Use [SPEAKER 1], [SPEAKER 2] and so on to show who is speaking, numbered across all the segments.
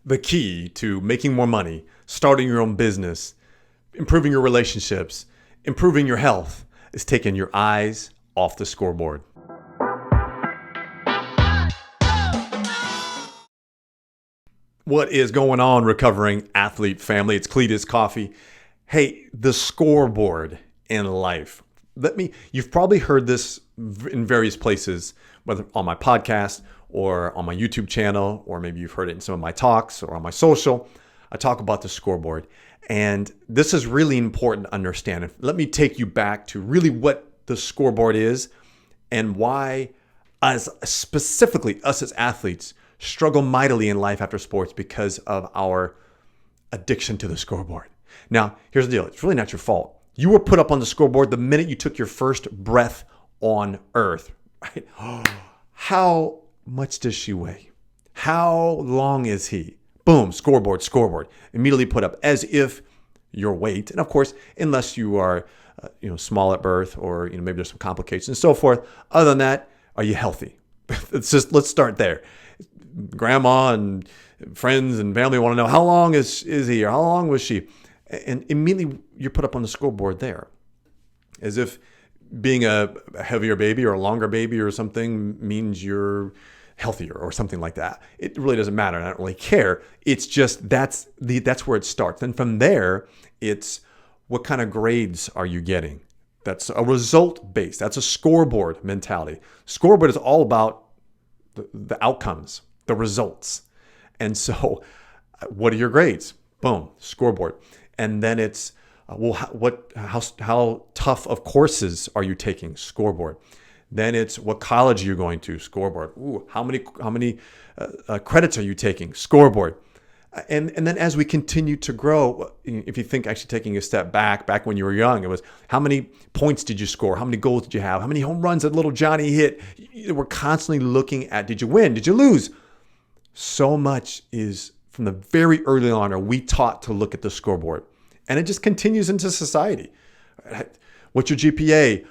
[SPEAKER 1] The key to making more money, starting your own business, improving your relationships, improving your health is taking your eyes off the scoreboard. What is going on, recovering athlete family? It's Cletus, Coffey. Hey, the scoreboard in life. You've probably heard this in various places, whether on my podcast or on my YouTube channel, or maybe you've heard it in some of my talks or on my social. I talk about the scoreboard. And this is really important to understand. Let me take you back to really what the scoreboard is and why specifically us as athletes struggle mightily in life after sports because of our addiction to the scoreboard. Now, here's the deal. It's really not your fault. You were put up on the scoreboard the minute you took your first breath on earth. Right? How much does she weigh? How long is he? Boom, scoreboard. Immediately put up as if your weight. And of course, unless you are small at birth or maybe there's some complications and so forth. Other than that, are you healthy? Let's start there. Grandma and friends and family want to know, how long is he or how long was she? And immediately you're put up on the scoreboard there. As if being a heavier baby or a longer baby or something means you're healthier or something like that. It really doesn't matter. I don't really care. It's just that's where it starts. And from there, it's what kind of grades are you getting? That's a result based. That's a scoreboard mentality. Scoreboard is all about the outcomes, the results. And so what are your grades? Boom, scoreboard. And then it's how tough of courses are you taking? Scoreboard. Then it's what college are you going to? Scoreboard. Ooh, how many credits are you taking? Scoreboard. And then as we continue to grow, if you think actually taking a step back when you were young, it was how many points did you score? How many goals did you have? How many home runs did little Johnny hit? We're constantly looking at, did you win? Did you lose? So much is from the very early on are we taught to look at the scoreboard. And it just continues into society. What's your GPA?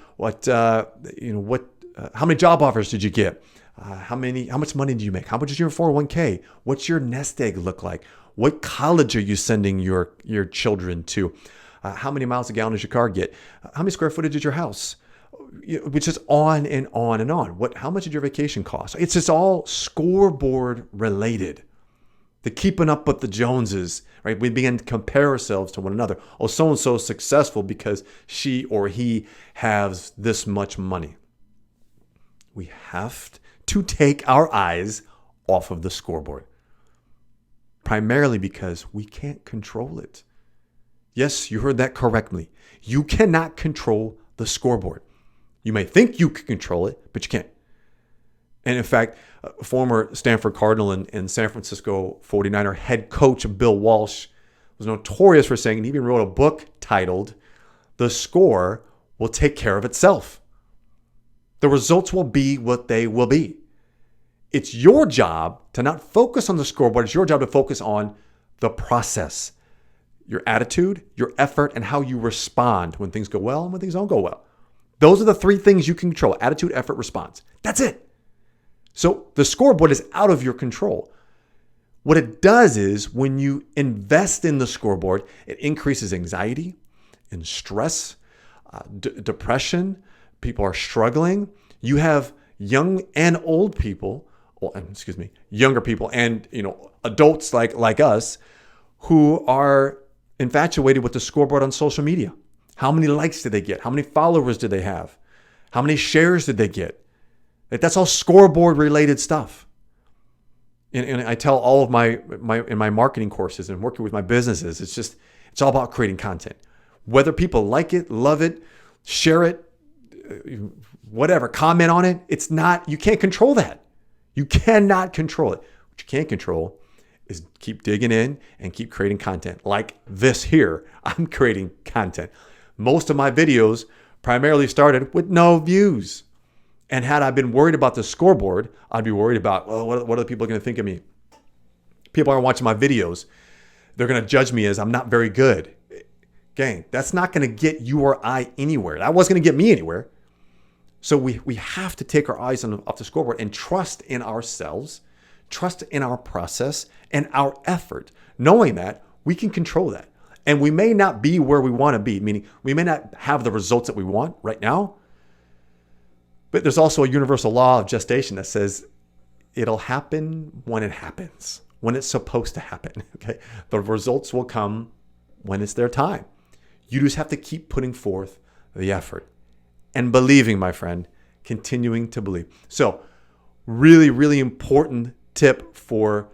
[SPEAKER 1] How many job offers did you get? How much money do you make? How much is your 401k? What's your nest egg look like? What college are you sending your children to? How many miles a gallon does your car get? How many square footage is your house? Which is on and on and on. How much did your vacation cost? It's just all scoreboard related. The keeping up with the Joneses, right? We begin to compare ourselves to one another. Oh, so-and-so is successful because she or he has this much money. We have to take our eyes off of the scoreboard, primarily because we can't control it. Yes, you heard that correctly. You cannot control the scoreboard. You may think you can control it, but you can't. And in fact, former Stanford Cardinal and San Francisco 49er head coach Bill Walsh was notorious for saying, and he even wrote a book titled, "The Score Will Take Care of Itself." The results will be what they will be. It's your job to not focus on the scoreboard. It's your job to focus on the process, your attitude, your effort, and how you respond when things go well and when things don't go well. Those are the three things you can control: attitude, effort, response. That's it. So the scoreboard is out of your control. What it does is when you invest in the scoreboard, it increases anxiety and stress, depression. People are struggling. You have young and old people, younger people and adults like us who are infatuated with the scoreboard on social media. How many likes did they get? How many followers did they have? How many shares did they get? That's all scoreboard related stuff. And I tell all of my marketing courses and working with my businesses, it's all about creating content. Whether people like it, love it, share it, whatever, comment on it, you can't control that. You cannot control it. What you can't control is keep digging in and keep creating content. Like this here, I'm creating content. Most of my videos primarily started with no views. And had I been worried about the scoreboard, I'd be worried about, what are the people going to think of me? People aren't watching my videos. They're going to judge me as I'm not very good. Gang, that's not going to get you or I anywhere. That wasn't going to get me anywhere. So we have to take our eyes off the scoreboard and trust in ourselves Trust in our process and our effort, knowing that we can control that. And we may not be where we want to be, meaning we may not have the results that we want right now, but there's also a universal law of gestation that says it'll happen when it happens, when it's supposed to happen. Okay, the results will come when it's their time. You just have to keep putting forth the effort and believing, my friend, continuing to believe. So really, really important tip for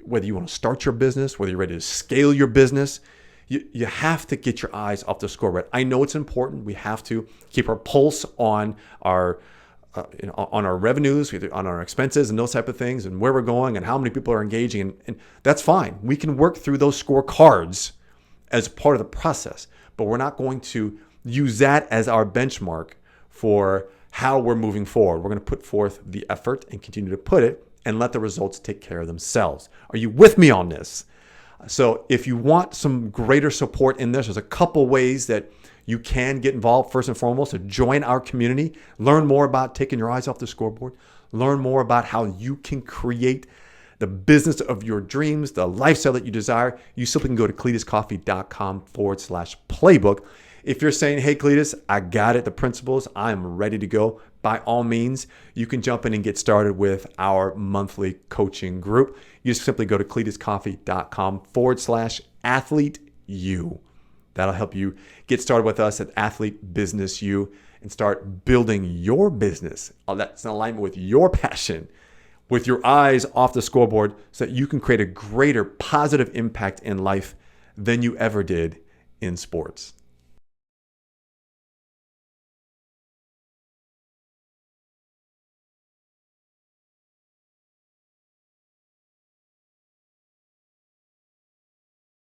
[SPEAKER 1] whether you want to start your business, whether you're ready to scale your business, you have to get your eyes off the scoreboard. I know it's important. We have to keep our pulse on our on our revenues, on our expenses and those type of things, and where we're going and how many people are engaging. And that's fine. We can work through those scorecards as part of the process, but we're not going to use that as our benchmark for how we're moving forward. We're going to put forth the effort and continue to put it and let the results take care of themselves. Are you with me on this? So if you want some greater support in this, there's a couple ways that you can get involved. First and foremost, to join our community, learn more about taking your eyes off the scoreboard, learn more about how you can create the business of your dreams, the lifestyle that you desire. You simply can go to cletuscoffey.com/playbook. If you're saying, hey, Cletus, I got it, the principles, I'm ready to go, by all means, you can jump in and get started with our monthly coaching group. You just simply go to cletuscoffey.com/athlete-u. That'll help you get started with us at Athlete Business U and start building your business that's in alignment with your passion, with your eyes off the scoreboard, so that you can create a greater positive impact in life than you ever did in sports.